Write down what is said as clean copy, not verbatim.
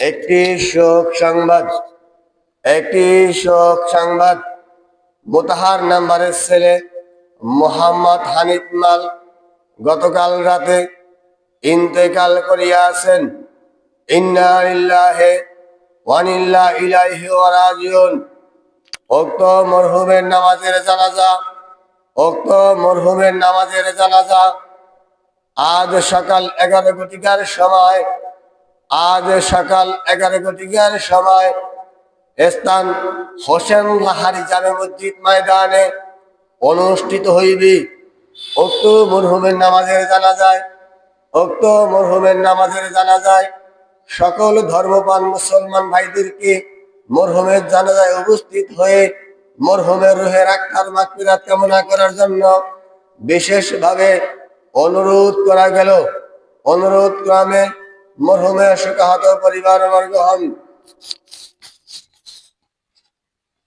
একটি শোক সংবাদ মোতাহার নাম্বারের ছেলে মোহাম্মদ হানিফ মাল গতকাল রাতে ইন্তেকাল করিয়াছেন। ইন্না লিল্লাহি ওয়া ইন্না ইলাইহি রাজিউন। উক্ত মরহুমের জানাজা আজ সকাল 11 ঘটিকার সময় স্থান হোসেন লাহারি জামে মসজিদ ময়দানে অনুষ্ঠিত হইবে। উক্ত মরহুমের জানাজায় সকল ধর্মপ্রাণ মুসলমান ভাইদেরকে মরহুমের জানাজায় উপস্থিত হয়ে মরহুমের রুহের আত্মার মাগফিরাত কামনা করার জন্য বিশেষভাবে অনুরোধ করা গেল। অনুরোধ ক্রমে মরহুমের শোকাহত পরিবারবর্গগণ